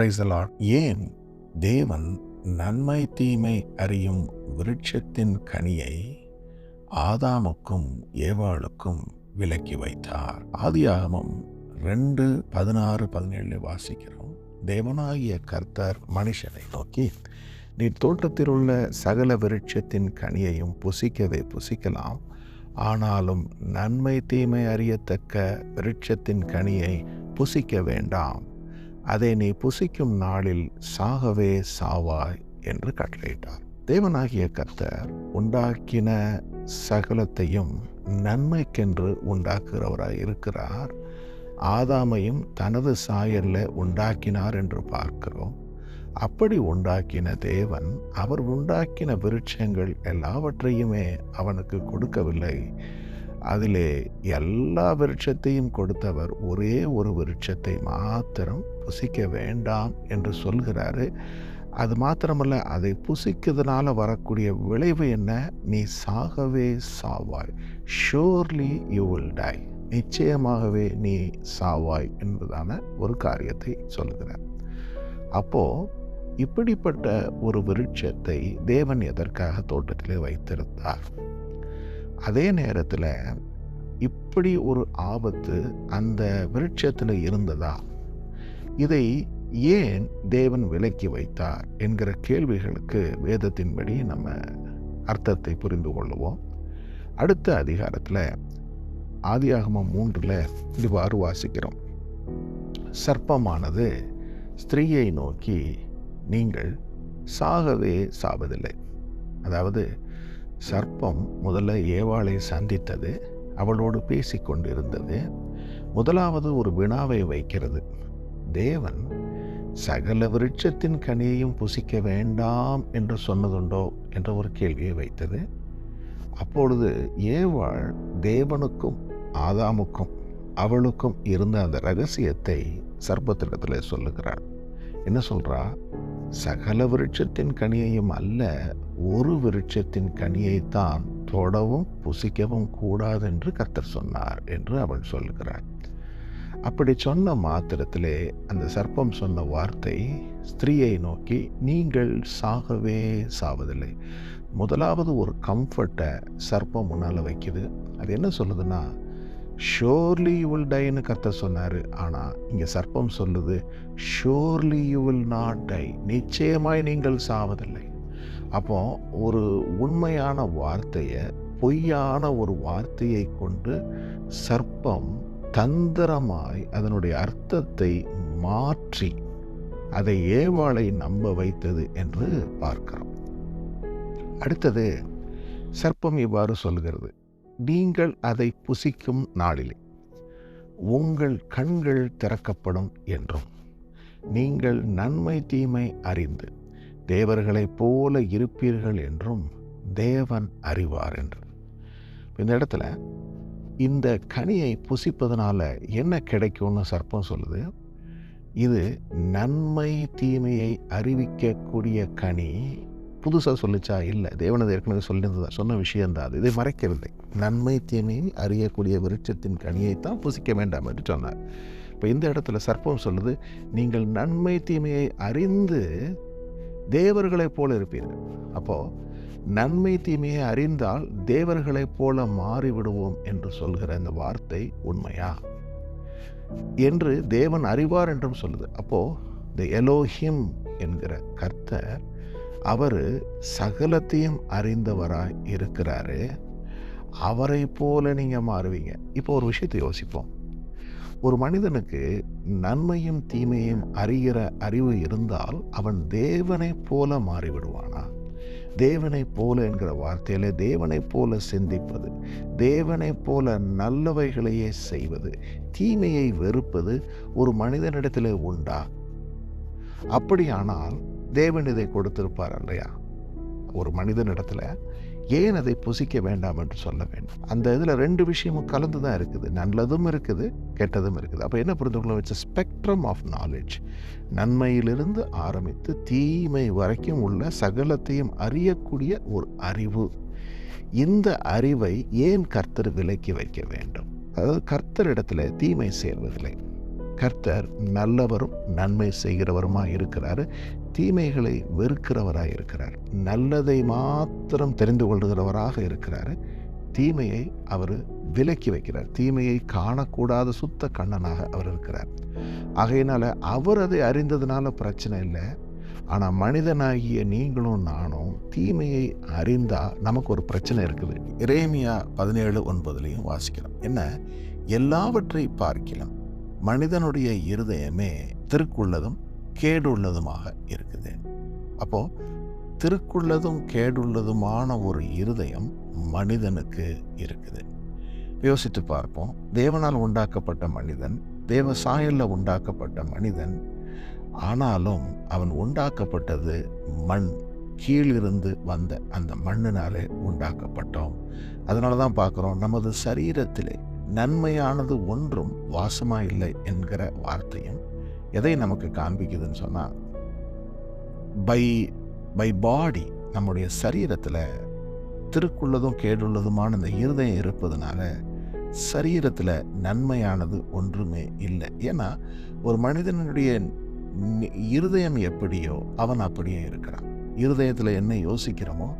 Praise the Lord. ஏன் தேவன் நன்மை தீமை அறியும் விருட்சத்தின் கனியை ஆதாமுக்கும் ஏவாளுக்கும் விலக்கி வைத்தார்? ஆதியாகமம் 2:16-17 வாசிக்கிறோம். தேவனாகிய கர்த்தர் மனுஷனை நோக்கி, நீ தோட்டத்தில் உள்ள சகல விருட்சத்தின் கனியையும் புசிக்கவே புசிக்கலாம், ஆனாலும் நன்மை தீமை அறியத்தக்க விருட்சத்தின் கனியை புசிக்க வேண்டாம், அதை நீ புசிக்கும் நாளில் சாகவே சாவாய் என்று கட்டளையிட்டார். தேவனாகிய கர்த்தர் உண்டாக்கின சகலத்தையும் நன்மைக்கென்று உண்டாக்குகிறவராய் இருக்கிறார். ஆதாமையும் தனது சாயல்ல உண்டாக்கினார் என்று பார்க்கிறோம். அப்படி உண்டாக்கின தேவன் அவர் உண்டாக்கின விருட்சங்கள் எல்லாவற்றையுமே அவனுக்கு கொடுக்கவில்லை. அதிலே எல்லா விருட்சத்தையும் கொடுத்தவர் ஒரே ஒரு விருட்சத்தை மாத்திரம் புசிக்க வேண்டாம் என்று சொல்கிறாரு. அது மாத்திரமல்ல, அதை புசிக்கிறதுனால வரக்கூடிய விளைவு என்ன? நீ சாகவே சாவாய். Surely you will die. நிச்சயமாகவே நீ சாவாய் என்பதான ஒரு காரியத்தை சொல்கிறார். அப்போ இப்படிப்பட்ட ஒரு விருட்சத்தை தேவன் எதற்காக தோட்டத்திலே வைத்திருந்தார்? அதே நேரத்தில் இப்படி ஒரு ஆபத்து அந்த விருட்சத்தில் இருந்ததா? இதை ஏன் தேவன் விலக்கி வைத்தார் என்கிற கேள்விகளுக்கு வேதத்தின்படி நம்ம அர்த்தத்தை புரிந்து கொள்ளுவோம். அடுத்த அதிகாரத்தில் ஆதியாகமம் 3 இவ்வாறு வாசிக்கிறோம். சர்ப்பமானது ஸ்திரீயை நோக்கி, நீங்கள் சாகவே சாவதில்லை. அதாவது சர்ப்பம் முதல்ல ஏவாளை சந்தித்தது, அவளோடு பேசிக்கொண்டிருந்தது. முதலாவது ஒரு வினாவை வைக்கிறது. தேவன் சகல விருட்சத்தின் கனியையும் புசிக்க வேண்டாம் என்று சொன்னதுண்டோ என்ற ஒரு கேள்வியை வைத்தது. அப்பொழுது ஏவாள் தேவனுக்கும் ஆதாமுக்கும் அவளுக்கும் இருந்த அந்த ரகசியத்தை சர்ப்பத்திடத்தில் சொல்லுகிறாள். என்ன சொல்றா? சகல விருட்சத்தின் கனியையும் அல்ல, ஒரு விருட்சத்தின் கனியைத்தான் தொடவும் புசிக்கவும் கூடாது என்று கர்த்தர் சொன்னார் என்று அவள் சொல்கிறாள். அப்படி சொன்ன மாத்திரத்திலே அந்த சர்ப்பம் சொன்ன வார்த்தை ஸ்திரீயை நோக்கி, நீங்கள் சாகவே சாவதில்லை. முதலாவது ஒரு கம்ஃபர்ட்டை சர்ப்பம் முன்னால் வைக்குது. அது என்ன சொல்லுதுன்னா, ஷோர்லி யூ வில் டைன்னு கர்த்தர் சொன்னார். ஆனால் இங்கே சர்ப்பம் சொல்லுது, surely you will not tie. நிச்சயமாய் நீங்கள் சாவதில்லை. அப்போ ஒரு உண்மையான வார்த்தையை பொய்யான ஒரு வார்த்தையை கொண்டு சர்ப்பம் தந்திரமாய் அதனுடைய அர்த்தத்தை மாற்றி அதை ஏவாளை நம்ப வைத்தது என்று பார்க்கிறோம். அடுத்தது சர்ப்பம் இவ்வாறு சொல்கிறது, நீங்கள் அதை புசிக்கும் நாளிலே உங்கள் கண்கள் திறக்கப்படும் என்றும் நீங்கள் நன்மை தீமை அறிந்து தேவர்களைப் போல இருப்பீர்கள் என்றும் தேவன் அறிவார் என்று. இந்த இடத்துல இந்த கனியை புசிப்பதனால என்ன கிடைக்கும்னு சர்ப்பம் சொல்லுது. இது நன்மை தீமையை அறிவிக்கக்கூடிய கனி. புதுசாக சொல்லிச்சா? இல்லை, தேவனது ஏற்கனவே சொன்ன விஷயந்தான் அது. இதை மறைக்கவில்லை. நன்மை தீமையை அறியக்கூடிய விருட்சத்தின் கனியைத்தான் புசிக்க வேண்டாம் என்று சொன்னார். இப்போ இந்த இடத்துல சர்ப்பம் சொல்லுது, நீங்கள் நன்மை தீமையை அறிந்து தேவர்களைப் போல இருப்பீர்கள். அப்போது நன்மை தீமையை அறிந்தால் தேவர்களைப் போல மாறிவிடுவோம் என்று சொல்கிற இந்த வார்த்தை உண்மையா என்று தேவன் அறிவார் என்றும் சொல்லுது. அப்போது இந்த எலோஹிம் என்கிற கர்த்தர் அவர் சகலத்தையும் அறிந்தவராய் இருக்கிறாரு. அவரை போல நீங்கள் மாறுவீங்க. இப்போ ஒரு விஷயத்தை யோசிப்போம். ஒரு மனிதனுக்கு நன்மையும் தீமையும் அறிகிற அறிவு இருந்தால் அவன் தேவனை போல மாறிவிடுவானா? தேவனை போல என்கிற வார்த்தையில தேவனை போல சிந்திப்பது, தேவனை போல நல்லவைகளையே செய்வது, தீமையை வெறுப்பது ஒரு மனிதனிடத்தில் உண்டா? அப்படியானால் தேவன் இதை கொடுத்திருப்பார் இல்லையா? ஒரு மனிதனிடத்துல ஏன் அதை புசிக்க வேண்டாம் என்று சொல்ல வேண்டும்? அந்த இதில் 2 விஷயமும் கலந்து தான் இருக்குது. நல்லதும் இருக்குது, கெட்டதும் இருக்குது. அப்போ என்ன புரிந்து கொள்ள வச்ச ஸ்பெக்ட்ரம் ஆஃப் நாலேஜ், நன்மையிலிருந்து ஆரம்பித்து தீமை வரைக்கும் உள்ள சகலத்தையும் அறியக்கூடிய ஒரு அறிவு. இந்த அறிவை ஏன் கர்த்தர் விலக்கி வைக்க வேண்டும்? அதாவது கர்த்தரிடத்தில் தீமை சேர்வதில்லை, கர்த்தர் நல்லவரும் நன்மை செய்கிறவருமாய் இருக்கிறார், தீமைகளை வெறுக்கிறவராய் இருக்கிறார். நல்லதை மாத்திரம் தெரிந்து கொள்கிறவராக இருக்கிறார், தீமையை அவர் விலக்கி வைக்கிறார். தீமையை காணக்கூடாத சுத்த கண்ணனாக அவர் இருக்கிறார். ஆகையினால அவர் அதை அறிந்ததுனால பிரச்சனை இல்லை. ஆனால் மனிதனாகிய நீங்களும் நானும் தீமையை அறிந்தால் நமக்கு ஒரு பிரச்சனை இருக்குது. எரேமியா 17:9 வாசிக்கிறோம். என்ன? எல்லாவற்றை பார்க்கலாம் மனிதனுடைய இருதயமே திருக்குள்ளதும் கேடுள்ளதுமாக இருக்குது. அப்போ திருக்குள்ளதும் கேடுள்ளதுமான ஒரு இருதயம் மனிதனுக்கு இருக்குது. யோசித்து பார்ப்போம். தேவனால் உண்டாக்கப்பட்ட மனிதன், தேவ சாயல்ல உண்டாக்கப்பட்ட மனிதன், ஆனாலும் அவன் உண்டாக்கப்பட்டது மண், கீழிருந்து வந்த அந்த மண்ணினாலே உண்டாக்கப்பட்டோம். அதனால தான் பார்க்குறோம், நமது சரீரத்திலே நன்மையானது ஒன்றும் வாசமாக இல்லை என்கிற வார்த்தையும் எதை நமக்கு காண்பிக்குதுன்னு சொன்னால், பை பாடி நம்முடைய சரீரத்தில் திருக்குள்ளதும் கேடுள்ளதுமான இந்த இருதயம் இருப்பதுனால சரீரத்தில் நன்மையானது ஒன்றுமே இல்லை. ஏன்னா ஒரு மனிதனுடைய இருதயம் எப்படியோ அவன் அப்படியே இருக்கிறான். இருதயத்தில் என்ன யோசிக்கிறோமோ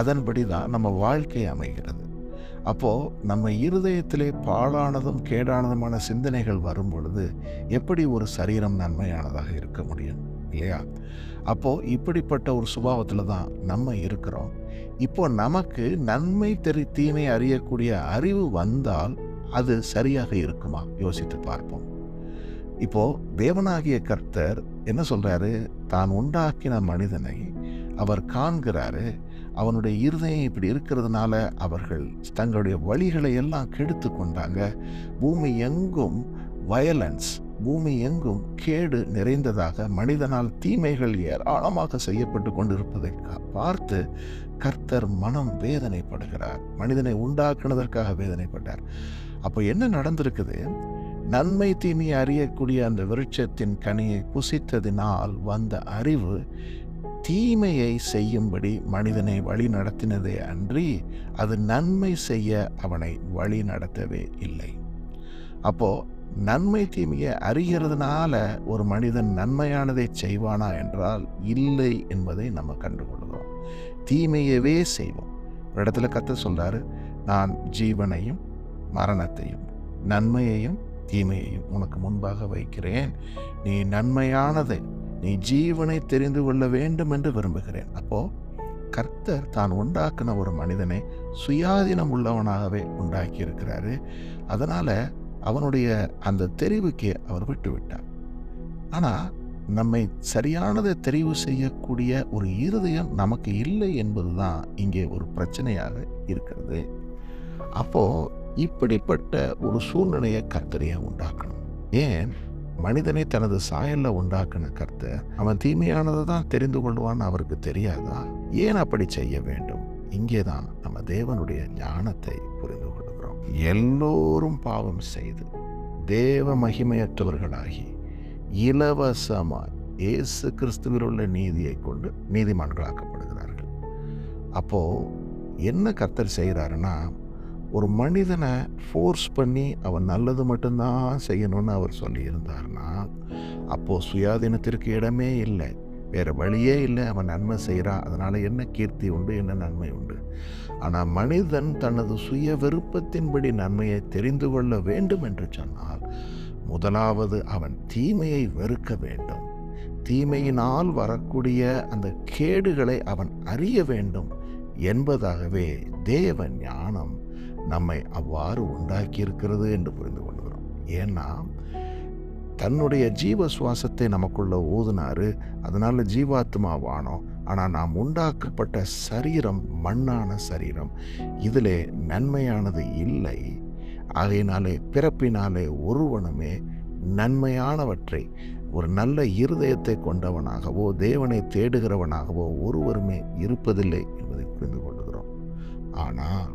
அதன்படி தான் நம்ம வாழ்க்கை அமைகிறது. அப்போது நம்ம இருதயத்திலே பாழானதும் கேடானதுமான சிந்தனைகள் வரும் பொழுது எப்படி ஒரு சரீரம் நன்மையானதாக இருக்க முடியும் இல்லையா? அப்போது இப்படிப்பட்ட ஒரு சுபாவத்தில் தான் நம்ம இருக்கிறோம். இப்போ நமக்கு நன்மை தீமை அறியக்கூடிய அறிவு வந்தால் அது சரியாக இருக்குமா? யோசித்து பார்ப்போம். இப்போ தேவனாகிய கர்த்தர் என்ன சொல்றாரு? தான் உண்டாக்கின மனிதனை அவர் காண்கிறாரு. அவனுடைய இருதயம் இப்படி இருக்கிறதுனால அவர்கள் தங்களுடைய வழிகளை எல்லாம் கெடுத்து கொண்டாங்க. பூமி எங்கும் வயலன்ஸ், பூமி எங்கும் கேடு நிறைந்ததாக மனிதனால் தீமைகள் ஏராளமாக செய்யப்பட்டு கொண்டிருப்பதை பார்த்து கர்த்தர் மனம் வேதனைப்படுகிறார். மனிதனை உண்டாக்குனதற்காக வேதனைப்பட்டார். அப்போ என்ன நடந்திருக்குது? நன்மை தீமையை அறியக்கூடிய அந்த விருட்சத்தின் கனியை புசித்ததினால் வந்த அறிவு தீமையை செய்யும்படி மனிதனை வழி நடத்தினதே அன்றி அது நன்மை செய்ய அவனை வழி நடத்தவே இல்லை. அப்போ நன்மை தீமையை அறிகிறதுனால ஒரு மனிதன் நன்மையானதை செய்வானா என்றால் இல்லை என்பதை நம்ம கண்டுகொள்கிறோம். தீமையவே செய்வோம். ஒரு இடத்துல கர்த்தர் சொல்றாரு, நான் ஜீவனையும் மரணத்தையும் நன்மையையும் தீமையையும் உனக்கு முன்பாக வைக்கிறேன். நீ நன்மையானதை, நீ ஜீவனை தெரிந்து கொள்ள வேண்டும் என்று விரும்புகிறேன். அப்போ கர்த்தர் தான் உண்டாக்கின ஒரு மனிதனை சுயாதீனம் உள்ளவனாகவே உண்டாக்கி இருக்கிறாரு. அதனால அவனுடைய அந்த தெரிவுக்கு அவர் விட்டு விட்டார். ஆனால் நம்மை சரியானதை தெரிவு செய்யக்கூடிய ஒரு இருதயம் நமக்கு இல்லை என்பதுதான் இங்கே ஒரு பிரச்சனையாக இருக்கிறது. அப்போ இப்படிப்பட்ட ஒரு சூழ்நிலையை கர்த்தரையே உண்டாக்கணும். ஏன்? மனிதனை தனது சாயல்ல உண்டாக்கின கர்த்தர் அவன் தீமையானதை தான் தெரிந்து கொள்வான்னு அவருக்கு தெரியாதா? ஏன் அப்படி செய்ய வேண்டும்? இங்கேதான் நம்ம தேவனுடைய ஞானத்தை புரிந்து கொள்கிறோம். எல்லோரும் பாவம் செய்து தேவ மகிமையற்றவர்களாகி இலவசமாய் இயேசு கிறிஸ்துவில் உள்ள நீதியை கொண்டு நீதிமான்களாக்கப்படுகிறார்கள். அப்போ என்ன கர்த்தர் செய்கிறாருன்னா, ஒரு மனிதனை ஃபோர்ஸ் பண்ணி அவன் நல்லது மட்டும்தான் செய்யணும்னு அவர் சொல்லியிருந்தார்னா அப்போது சுயாதீனத்திற்கு இடமே இல்லை, வேறு வழியே இல்லை. அவன் நன்மை செய்கிறான், அதனால் என்ன கீர்த்தி உண்டு, என்ன நன்மை உண்டு? ஆனால் மனிதன் தனது சுய விருப்பத்தின்படி நன்மையை தெரிந்து கொள்ள வேண்டும் என்று சொன்னால் முதலாவது அவன் தீமையை வெறுக்க வேண்டும். தீமையினால் வரக்கூடிய அந்த கேடுகளை அவன் அறிய வேண்டும் என்பதாகவே தேவ ஞானம் நம்மை அவ்வாறு உண்டாக்கி இருக்கிறது என்று புரிந்து கொள்கிறோம். ஏன்னா தன்னுடைய ஜீவ சுவாசத்தை நமக்குள்ள ஊதினாரு, அதனால ஜீவாத்மாவானோம். ஆனால் நாம் உண்டாக்கப்பட்ட சரீரம் மண்ணான சரீரம், இதிலே நன்மையானது இல்லை. ஆகையினாலே பிறப்பினாலே ஒருவனுமே நன்மையானவற்றை, ஒரு நல்ல இருதயத்தை கொண்டவனாகவோ தேவனை தேடுகிறவனாகவோ ஒருவருமே இருப்பதில்லை என்பதை புரிந்து கொள்கிறோம். ஆனால்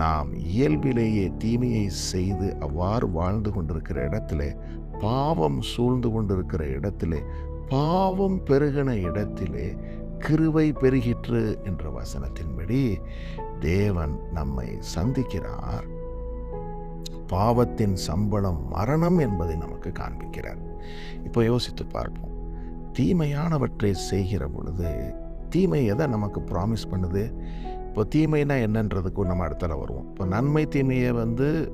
நாம் இயல்பிலேயே தீமையை செய்து அவ்வாறு வாழ்ந்து கொண்டிருக்கிற இடத்திலே, பாவம் சூழ்ந்து கொண்டிருக்கிற இடத்திலே, பாவம் பெருகின இடத்திலே கிருபை பெருகிற்று என்ற வசனத்தின்படி தேவன் நம்மை சந்திக்கிறார். பாவத்தின் சம்பளம் மரணம் என்பதை நமக்கு காண்பிக்கிறார். இப்போ யோசித்து பார்ப்போம். தீமையானவற்றை செய்கிற பொழுது தீமை எதை நமக்கு ப்ராமிஸ் பண்ணுது? இப்போ தீமைனா என்னன்றதுக்கும் நம்ம இடத்துல வருவோம். இப்போ நன்மை தீமையை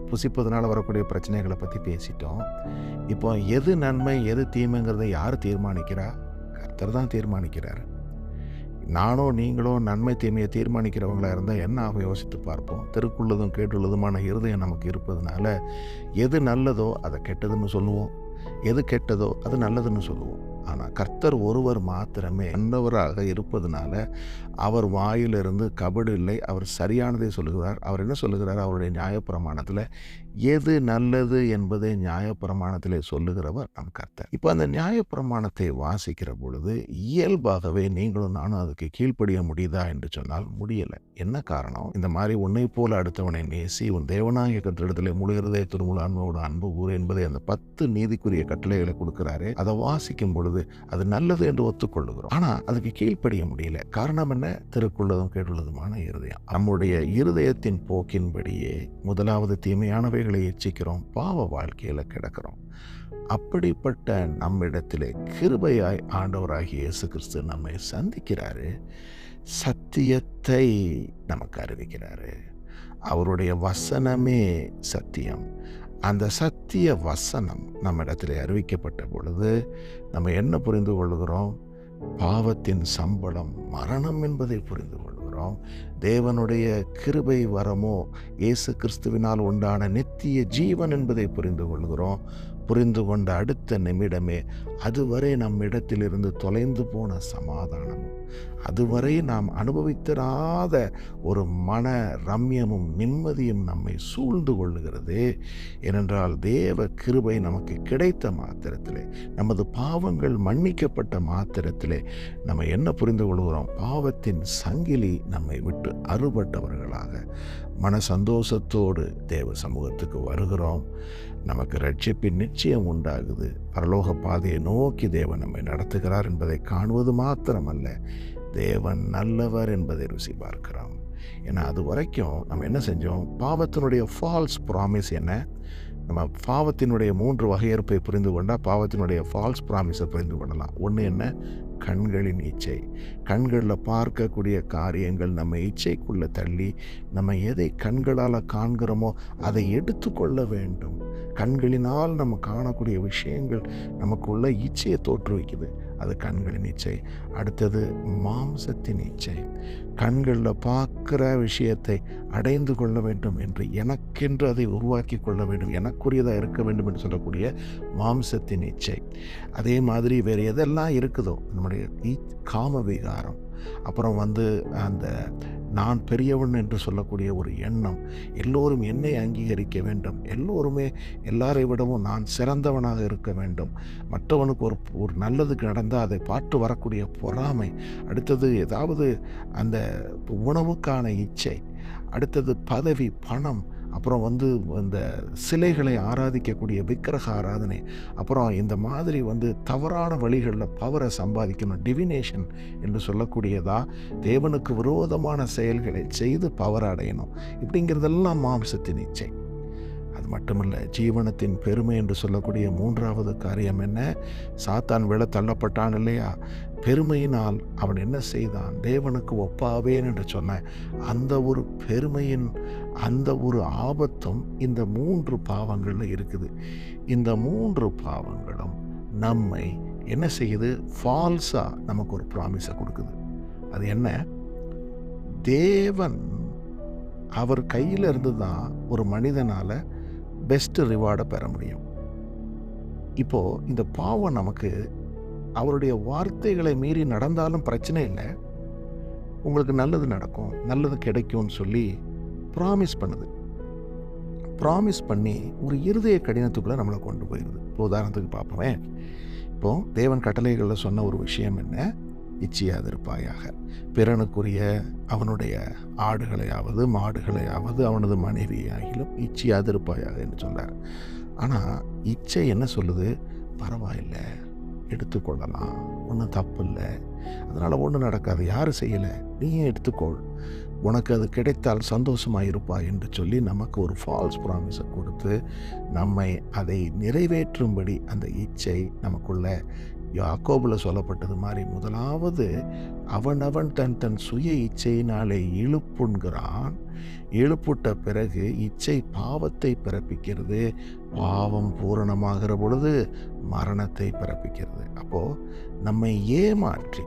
புசிப்பதனால வரக்கூடிய பிரச்சனைகளை பற்றி பேசிட்டோம். இப்போ எது நன்மை எது தீமைங்கிறத யார் தீர்மானிக்கிறா? கர்த்தர் தான் தீர்மானிக்கிறார். நானோ நீங்களோ நன்மை தீமையை தீர்மானிக்கிறவங்களா இருந்தால் என்ன ஆகும் யோசித்து பார்ப்போம். தெருக்குள்ளதும் கேட்டுள்ளதுமான இருதயம் நமக்கு இருப்பதனால எது நல்லதோ அதை கெட்டதுன்னு சொல்லுவோம், எது கெட்டதோ அது நல்லதுன்னு சொல்லுவோம். ஆனால் கர்த்தர் ஒருவர் மாத்திரமே நல்லவராக இருப்பதனால அவர் வாயிலிருந்து கபடு இல்லை. அவர் சரியானதை சொல்லுகிறார். அவர் என்ன சொல்லுகிறார்? அவருடைய நியாயப்பிரமாணத்தில் எது நல்லது என்பதை நியாயப்பிரமாணத்திலே சொல்லுகிறவர் நம் கர்த்தர். இப்போ அந்த நியாயப்பிரமாணத்தை வாசிக்கிற பொழுது இயல்பாகவே நீங்களும் நானும் அதுக்கு கீழ்ப்படிய முடியுதா என்று சொன்னால் முடியலை. என்ன காரணம்? இந்த மாதிரி உன்னை போல அடுத்தவனை நேசி உன் தேவனாகிய கர்த்தரிடத்திலே முழு இருதயத்தோடு முழு அன்போடு அன்பு கூறு என்பதை அந்த 10 நீதிக்குரிய கட்டளைகளை கொடுக்கிறாரு. அதை வாசிக்கும் பொழுது அது நல்லது என்று ஒத்துக்கொள்ளுகிறோம். ஆனா அதுக்கு கீழ்ப்படிய முடியல. காரணம் என்ன? திருக்குள்ளதும் கேட்டுள்ளதுமான இருதயம். நம்முடைய இருதயத்தின் போக்கின்படியே முதலாவது தீமையானவைகளை எச்சிக்கிறோம், பாவ வாழ்க்கையில கிடக்கிறோம். அப்படிப்பட்ட நம்மிடத்திலே கிருபையாய் ஆண்டவராகிய இயேசு கிறிஸ்து நம்மை சந்திக்கிறாரு. சத்தியத்தை நமக்கு அறிவிக்கிறாரு. அவருடைய வசனமே சத்தியம். அந்த சத்திய வசனம் நம்மிடத்தில் அறிவிக்கப்பட்ட பொழுது நம்ம என்ன புரிந்து கொள்கிறோம்? பாவத்தின் சம்பளம் மரணம் என்பதை புரிந்து கொள்கிறோம். தேவனுடைய கிருபை வரமோ இயேசு கிறிஸ்துவினால் உண்டான நித்திய ஜீவன் என்பதை புரிந்து கொள்கிறோம். புரிந்து கொண்ட அடுத்த நிமிடமே அதுவரை நம்மிடத்திலிருந்து தொலைந்து போன சமாதானமும் அதுவரை நாம் அனுபவித்திராத ஒரு மன ரம்யமும் நிம்மதியும் நம்மை சூழ்ந்து கொள்ளுகிறது. ஏனென்றால் தேவ கிருபை நமக்கு கிடைத்த மாத்திரத்திலே, நமது பாவங்கள் மன்னிக்கப்பட்ட மாத்திரத்திலே நம்ம என்ன புரிந்து கொள்கிறோம்? பாவத்தின் சங்கிலி நம்மை விட்டு அறுபட்டவர்களாக மன சந்தோஷத்தோடு தேவ சமூகத்துக்கு வருகிறோம். நமக்கு ரட்சிப்பின் நிச்சயம் உண்டாகுது. பரலோக பாதையை நோக்கி தேவன் நம்மை நடத்துகிறார் என்பதை காணுவது மாத்திரமல்ல, தேவன் நல்லவர் என்பதை ருசி பார்க்கிறோம். ஏன்னா அது வரைக்கும் நம்ம என்ன செஞ்சோம்? பாவத்தினுடைய ஃபால்ஸ் ப்ராமிஸ் என்ன? நம்ம பாவத்தினுடைய 3 வகையறுப்பை புரிந்து கொண்டால் பாவத்தினுடைய ஃபால்ஸ் ப்ராமிஸை புரிந்து கொள்ளலாம். ஒன்று என்ன? கண்களின் இச்சை. கண்களில் பார்க்கக்கூடிய காரியங்கள் நம்ம இச்சைக்குள்ளே தள்ளி நம்ம எதை கண்களால் காண்கிறோமோ அதை எடுத்துக்கொள்ள வேண்டும். கண்களினால் நம்ம காணக்கூடிய விஷயங்கள் நமக்குள்ள இச்சையை தோற்றுவிக்குது. அது கண்களின் இச்சை. அடுத்தது மாம்சத்தின் இச்சை. கண்களில் பார்க்குற விஷயத்தை அடைந்து கொள்ள வேண்டும் என்று, எனக்கென்று அதை உருவாக்கி கொள்ள வேண்டும், எனக்குரியதாக இருக்க வேண்டும் என்று சொல்லக்கூடிய மாம்சத்தின் இச்சை. அதே மாதிரி வேறு எதெல்லாம் இருக்குதோ நம்முடைய காம விகாரம், அப்புறம் அந்த நான் பெரியவன் என்று சொல்லக்கூடிய ஒரு எண்ணம், எல்லோரும் என்னை அங்கீகரிக்க வேண்டும், எல்லோருமே எல்லாரை விடவும் நான் சிறந்தவனாக இருக்க வேண்டும், மற்றவனுக்கு ஒரு நல்லதுக்கு நடந்தால் அதை பார்த்து வரக்கூடிய பொறாமை, அடுத்தது ஏதாவது அந்த உணவுக்கான இச்சை, அடுத்தது பதவி, பணம், அப்புறம் இந்த சிலைகளை ஆராதிக்கக்கூடிய விக்கிரக ஆராதனை, அப்புறம் இந்த மாதிரி தவறான வழிகளில் பவரை சம்பாதிக்கணும், டிவினேஷன் என்று சொல்லக்கூடியதா, தேவனுக்கு விரோதமான செயல்களை செய்து பவர் அடையணும், இப்படிங்கிறதெல்லாம் மாம்சத்தின் இச்சை. அது மட்டுமல்ல, ஜீவனத்தின் பெருமை என்று சொல்லக்கூடிய 3வது காரியம் என்ன? சாத்தான் விழ தள்ளப்பட்டான் இல்லையா? பெருமையினால் அவன் என்ன செய்தான்? தேவனுக்கு ஒப்பாவேன் என்று சொன்ன அந்த ஒரு பெருமையின் அந்த ஒரு ஆபத்தும் இந்த 3 பாவங்களில் இருக்குது. இந்த 3 பாவங்களும் நம்மை என்ன செய்யுது? ஃபால்ஸாக நமக்கு ஒரு ப்ராமிஸை கொடுக்குது. அது என்ன? தேவன் அவர் கையில் இருந்து தான் ஒரு மனிதனால் பெஸ்ட் ரிவார்டை பெற முடியும். இப்போது இந்த பாவம் நமக்கு அவருடைய வார்த்தைகளை மீறி நடந்தாலும் பிரச்சனை இல்லை, உங்களுக்கு நல்லது நடக்கும், நல்லது கிடைக்கும்னு சொல்லி ப்ராமிஸ் பண்ணுது. ப்ராமிஸ் பண்ணி ஒரு இருதய கடினத்துக்குள்ளே நம்மளை கொண்டு போயிடுது. இப்போ உதாரணத்துக்கு பார்ப்போமே, இப்போது தேவன் கட்டளைகளில் சொன்ன ஒரு விஷயம் என்ன? இச்சியாதிருப்பாயாக. பிறனுக்குரிய அவனுடைய ஆடுகளையாவது மாடுகளையாவது அவனது மனைவியாகிலும் இச்சியாதிருப்பாயாக என்று சொன்னார். ஆனால் இச்சை என்ன சொல்லுது? பரவாயில்லை, எடுத்துக்கொள்ளலாம், ஒன்றும் தப்பு இல்லை, அதனால் ஒன்றும் நடக்காது, யாரும் செய்யலை, நீயே எடுத்துக்கொள், உனக்கு அது கிடைத்தால் சந்தோஷமாக இருப்பாய் என்று சொல்லி நமக்கு ஒரு ஃபால்ஸ் ப்ராமிஸை கொடுத்து நம்மை அதை நிறைவேற்றும்படி அந்த இச்சை நமக்குள்ள யாக்கோபில் சொல்லப்பட்டது மாதிரி முதலாவது அவனவன் தன் தன் சுய இச்சையினாலே இழுப்புண்கிறான். இழுப்புட்ட பிறகு இச்சை பாவத்தை பிறப்பிக்கிறது, பாவம் பூரணமாகிற பொழுது மரணத்தை பிறப்பிக்கிறது. அப்போது நம்மை ஏமாற்றி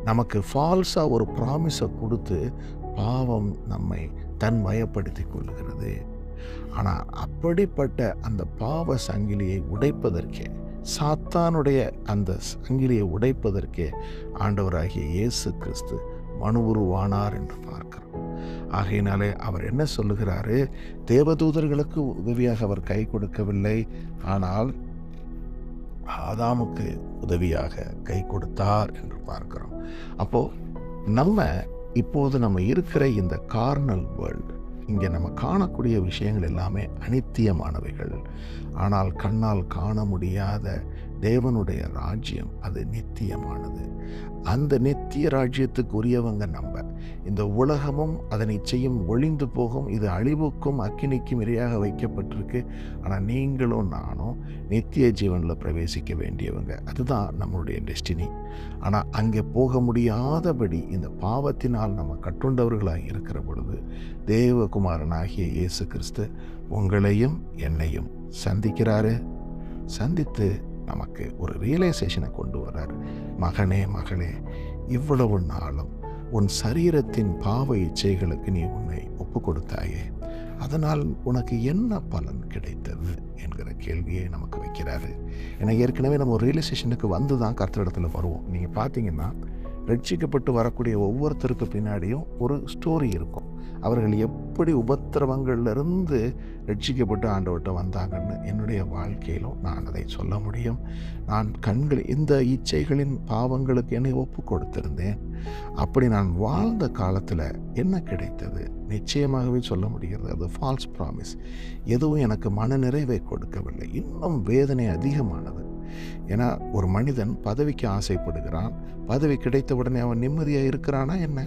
நமக்கு ஃபால்ஸாக ஒரு ப்ராமிஸை கொடுத்து பாவம் நம்மை தன் வயப்படுத்தி கொள்கிறது. ஆனால் அப்படிப்பட்ட அந்த பாவ சங்கிலியை உடைப்பதற்கே, சாத்தானுடைய அந்த சங்கிலியை உடைப்பதற்கே ஆண்டவராகிய இயேசு கிறிஸ்து மனு உருவானார் என்று பார்க்கிறோம். ஆகையினாலே அவர் என்ன சொல்லுகிறாரு? தேவதூதர்களுக்கு உதவியாக அவர் கை கொடுக்கவில்லை, ஆனால் ஆதாமுக்கு உதவியாக கை கொடுத்தார் என்று பார்க்கிறோம். அப்போது இப்போது நம்ம இருக்கிற இந்த கார்னல் வேர்ல்டு, இங்கே நம்ம காணக்கூடிய விஷயங்கள் எல்லாமே அனித்தியமானவைகள். ஆனால் கண்ணால் காண முடியாத தேவனுடைய ராஜ்யம் அது நித்தியமானது. அந்த நித்திய ராஜ்யத்துக்கு உரியவங்க நம்ம. இந்த உலகமும் அதனை செய்யும் ஒளிந்து போகும், இது அழிவுக்கும் அக்கினிக்கும் இரையாக வைக்கப்பட்டிருக்கு. ஆனால் நீங்களும் நானும் நித்திய ஜீவனில் பிரவேசிக்க வேண்டியவங்க. அதுதான் நம்மளுடைய டெஸ்டினி. ஆனால் அங்கே போக முடியாதபடி இந்த பாவத்தினால் நம்ம கட்டுண்டவர்களாக இருக்கிற பொழுது தேவகுமாரனாகிய இயேசு கிறிஸ்து உங்களையும் என்னையும் சந்திக்கிறாரு. சந்தித்து நமக்கு ஒரு ரியலைசேஷனை கொண்டு வர்றார். மகனே மகளே, இவ்வளவு நாளும் உன் சரீரத்தின் பாவ இச்சைகளுக்கு நீ உன்னை ஒப்பு கொடுத்தாயே, அதனால் உனக்கு என்ன பலன் கிடைத்தது என்கிற கேள்வியை நமக்கு வைக்கிறாரு. ஏன்னா ஏற்கனவே நம்ம ஒரு ரியலைசேஷனுக்கு வந்து தான் கர்த்தரிடத்தில் வருவோம். நீங்கள் பார்த்தீங்கன்னா ரட்சிக்கப்பட்டு வரக்கூடிய ஒவ்வொருத்தருக்கு பின்னாடியும் ஒரு ஸ்டோரி இருக்கும். அவர்கள் எப்படி உபத்திரவங்கள்லேருந்து ரட்சிக்கப்பட்டு ஆண்டவர்கிட்ட வந்தாங்கன்னு என்னுடைய வாழ்க்கையிலும் நான் அதை சொல்ல முடியும். நான் இந்த இச்சைகளின் பாவங்களுக்கு என்னை ஒப்பு கொடுத்திருந்தேன். அப்படி நான் வாழ்ந்த காலத்தில் என்ன கிடைத்தது? நிச்சயமாகவே சொல்ல முடிகிறது, அது ஃபால்ஸ் ப்ராமிஸ். எதுவும் எனக்கு மன நிறைவை கொடுக்கவில்லை, இன்னும் வேதனை அதிகமானது. ஏன்னா ஒரு மனிதன் பதவிக்கு ஆசைப்படுகிறான், பதவி கிடைத்த உடனே அவன் நிம்மதியாக இருக்கிறானா என்ன?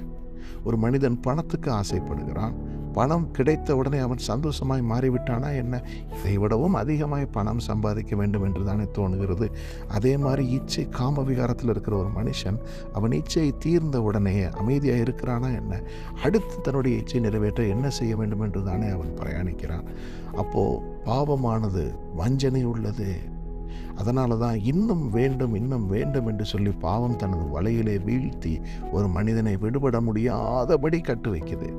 ஒரு மனிதன் பணத்துக்கு ஆசைப்படுகிறான், பணம் கிடைத்த உடனே அவன் சந்தோஷமாய் மாறிவிட்டானா என்ன? இதை விடவும் அதிகமாய் பணம் சம்பாதிக்க வேண்டும் என்று தானே தோணுகிறது. அதே மாதிரி இச்சை காம விகாரத்தில் இருக்கிற ஒரு மனுஷன் அவன் இச்சை தீர்ந்த உடனே அமைதியாக இருக்கிறானா என்ன? அடுத்து தன்னுடைய இச்சை நிறைவேற்ற என்ன செய்ய வேண்டும் என்று தானே அவன் பிரயாணிக்கிறான். அப்போது பாவமானது வஞ்சனை உள்ளது. அதனால தான் இன்னும் வேண்டும் இன்னும் வேண்டும் என்று சொல்லி பாவம் தனது வலையிலே வீழ்த்தி ஒரு மனிதனை விடுபட முடியாதபடி கட்டு வைக்குது.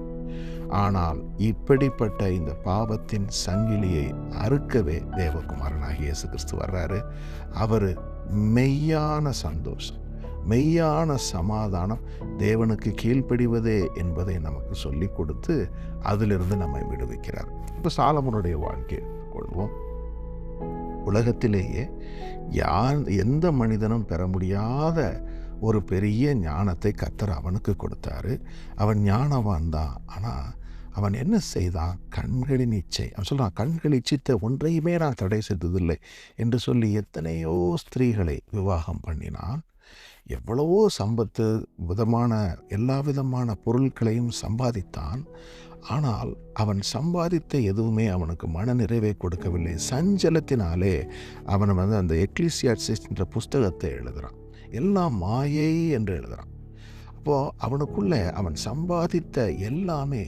ஆனால் இப்படிப்பட்ட இந்த பாவத்தின் சங்கிலியை அறுக்கவே தேவகுமாரனாகிய இயேசு கிறிஸ்து வர்றாரு. அவர் மெய்யான சந்தோஷம், மெய்யான சமாதானம், தேவனுக்கு கீழ்ப்படிவதே என்பதை நமக்கு சொல்லி கொடுத்து அதிலிருந்து நம்மை விடுவிக்கிறார். இப்போ சாலமோனுடைய வாழ்க்கையை கொள்வோம். உலகத்திலேயே எந்த மனிதனும் பெற முடியாத ஒரு பெரிய ஞானத்தை கர்த்தர் அவனுக்கு கொடுத்தாரு. அவன் ஞானவான் தான். ஆனால் அவன் என்ன செய்தான்? கண்களின் இச்சை. அவன் சொல்கிறான், கண்கள் இச்சித்த ஒன்றையுமே நான் தடை செய்ததில்லை என்று சொல்லி எத்தனையோ ஸ்திரீகளை விவாகம் பண்ணினான். எவ்வளவோ சம்பத்து எல்லா விதமான பொருட்களையும் சம்பாதித்தான். ஆனால் அவன் சம்பாதித்த எதுவுமே அவனுக்கு மன நிறைவை கொடுக்கவில்லை. சஞ்சலத்தினாலே அவன் அந்த எக்லீசியாஸ்டிஸ் என்ற புஸ்தகத்தை எழுதுகிறான். எல்லாம் மாயை என்று எழுதுகிறான். அப்போது அவனுக்குள்ளே அவன் சம்பாதித்த எல்லாமே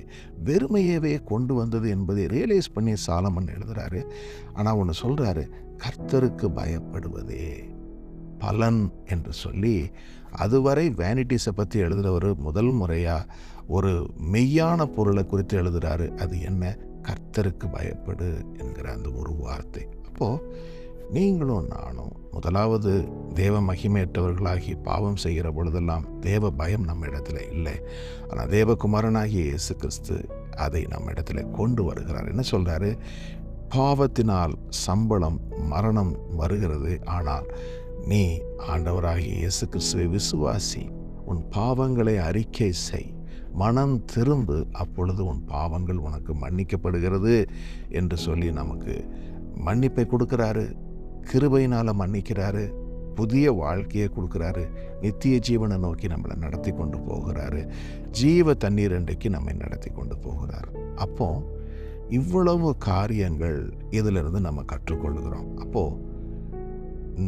வெறுமையவே கொண்டு வந்தது என்பதை ரியலைஸ் பண்ணி சாலமன் எழுதுகிறாரு. ஆனால் ஒன்று சொல்கிறாரு, கர்த்தருக்கு பயப்படுவதே பலன் என்று சொல்லி அதுவரை வேனிட்டிஸை பற்றி எழுதுகிறவர் முதல் முறையாக ஒரு மெய்யான பொருளை குறித்து எழுதுகிறாரு. அது என்ன? கர்த்தருக்கு பயப்படு என்கிற அந்த ஒரு வார்த்தை. அப்போது நீங்களும் நானும் முதலாவது தேவ மகிமையற்றவர்களாகி பாவம் செய்கிற பொழுதெல்லாம் தேவ பயம் நம்ம இடத்துல இல்லை. ஆனால் தேவகுமாரனாகிய இயேசு கிறிஸ்து அதை நம்ம இடத்துல கொண்டு வருகிறார். என்ன சொல்கிறாரு? பாவத்தினால் சம்பளம் மரணம் வருகிறது. ஆனால் நீ ஆண்டவராகிய இயேசு கிறிஸ்துவை விசுவாசி, உன் பாவங்களை அறிக்கை செய், மனம் திரும்பு, அப்பொழுது உன் பாவங்கள் உனக்கு மன்னிக்கப்படுகிறது என்று சொல்லி நமக்கு மன்னிப்பை கொடுக்கிறாரு. கிருபையினால் மன்னிக்கிறாரு, புதிய வாழ்க்கையை கொடுக்குறாரு. நித்திய ஜீவனை நோக்கி நம்மளை நடத்தி கொண்டு போகிறாரு. ஜீவ தண்ணீர் அண்டைக்கு நம்மை நடத்தி கொண்டு போகிறார். அப்போ இவ்வளவு காரியங்கள் இதிலிருந்து நம்ம கற்றுக்கொள்கிறோம். அப்போ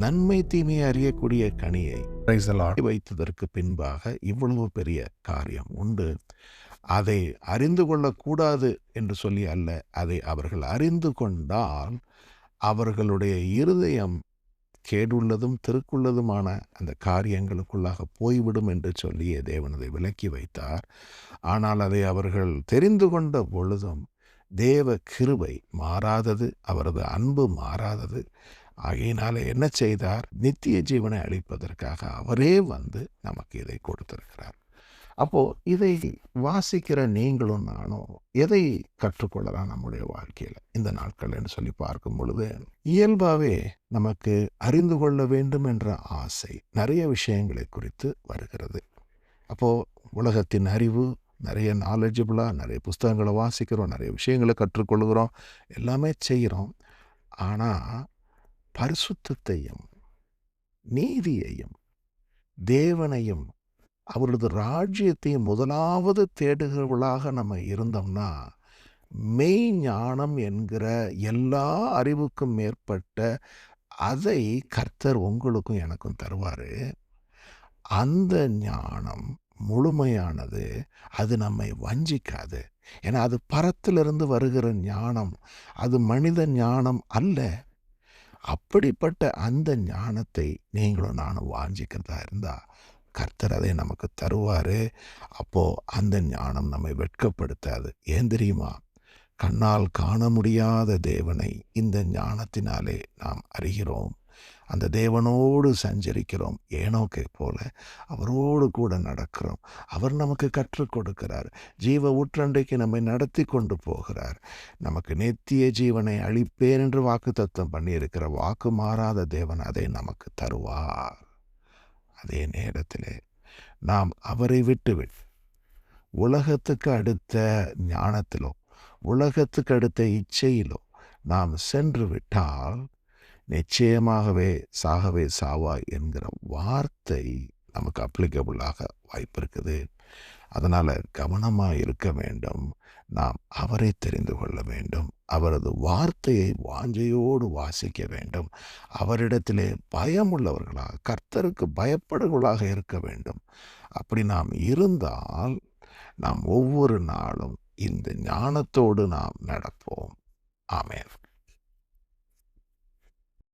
நன்மை தீமையை அறியக்கூடிய கனியை வைத்ததற்கு பின்பாக இவ்வளவு பெரிய காரியம் உண்டு. அதை அறிந்து கொள்ளக்கூடாது என்று சொல்லி அல்ல, அதை அவர்கள் அறிந்து கொண்டால் அவர்களுடைய இருதயம் கேடுள்ளதும் திருக்குள்ளதுமான அந்த காரியங்களுக்குள்ளாக போய்விடும் என்று சொல்லியே தேவன் அதை விலக்கி வைத்தார். ஆனால் அதை அவர்கள் தெரிந்து கொண்ட பொழுதும் தேவ கிருபை மாறாதது, அவரது அன்பு மாறாதது. ஆகையினால என்ன செய்தார்? நித்திய ஜீவனை அளிப்பதற்காக அவரே வந்து நமக்கு இதை கொடுத்திருக்கிறார். அப்போ இதை வாசிக்கிற நீங்களும் நானும் எதை கற்றுக்கொள்ளலாம் நம்முடைய வாழ்க்கையில் இந்த நாட்கள் என்று சொல்லி பார்க்கும் பொழுது, இயல்பாகவே நமக்கு அறிந்து கொள்ள வேண்டும் என்ற ஆசை நிறைய விஷயங்களை குறித்து வருகிறது. அப்போது உலகத்தின் அறிவு, நிறைய நாலேஜபிளாக நிறைய புஸ்தகங்களை வாசிக்கிறோம், நிறைய விஷயங்களை கற்றுக்கொள்கிறோம், எல்லாமே செய்கிறோம். ஆனால் பரிசுத்தத்தையும் நீதியையும் தேவனையும் அவரது ராஜ்யத்தையும் முதலாவது தேடுகிறவர்களாக நம்ம இருந்தோம்னா, மெய் ஞானம் என்கிற எல்லா அறிவுக்கும் மேற்பட்ட அதை கர்த்தர் உங்களுக்கும் எனக்கும் தருவார். அந்த ஞானம் முழுமையானது, அது நம்மை வஞ்சிக்காது. ஏன்னா அது பரத்திலிருந்து வருகிற ஞானம், அது மனித ஞானம் அல்ல. அப்படிப்பட்ட அந்த ஞானத்தை நீங்களும் நானும் வாஞ்சிக்கிறதா இருந்தால் கர்த்தர் அதை நமக்கு தருவார். அப்போது அந்த ஞானம் நம்மை வெட்கப்படுத்தாது. ஏன் தெரியுமா? கண்ணால் காண முடியாத தேவனை இந்த ஞானத்தினாலே நாம் அறிகிறோம். அந்த தேவனோடு சஞ்சரிக்கிறோம். ஏனோக்கை போல அவரோடு கூட நடக்கிறோம். அவர் நமக்கு கற்றுக் கொடுக்கிறார். ஜீவ ஊற்றண்டைக்கு நம்மை நடத்தி கொண்டு போகிறார். நமக்கு நித்திய ஜீவனை அளிப்பேன் என்று வாக்குத்தத்தம் பண்ணியிருக்கிற வாக்கு மாறாத தேவன் அதை நமக்கு தருவார். அதே நேரத்தில் நாம் அவரை விட்டுவிட்டு உலகத்துக்கு அடுத்த ஞானத்திலோ உலகத்துக்கு அடுத்த இச்சையிலோ நாம் சென்று விட்டால் நிச்சயமாகவே சாகவே சாவாய் என்கிற வார்த்தை நமக்கு அப்ளிகபிளாக வாய்ப்பு இருக்குது. அதனால் கவனமாக இருக்க வேண்டும். நாம் அவரை தெரிந்து கொள்ள வேண்டும். அவரது வார்த்தையை வாஞ்சையோடு வாசிக்க வேண்டும். அவரிடத்திலே பயமுள்ளவர்களாக, கர்த்தருக்கு பயப்படுவர்களாக இருக்க வேண்டும். அப்படி நாம் இருந்தால் நாம் ஒவ்வொரு நாளும் இந்த ஞானத்தோடு நாம் நடப்போம். ஆமென்.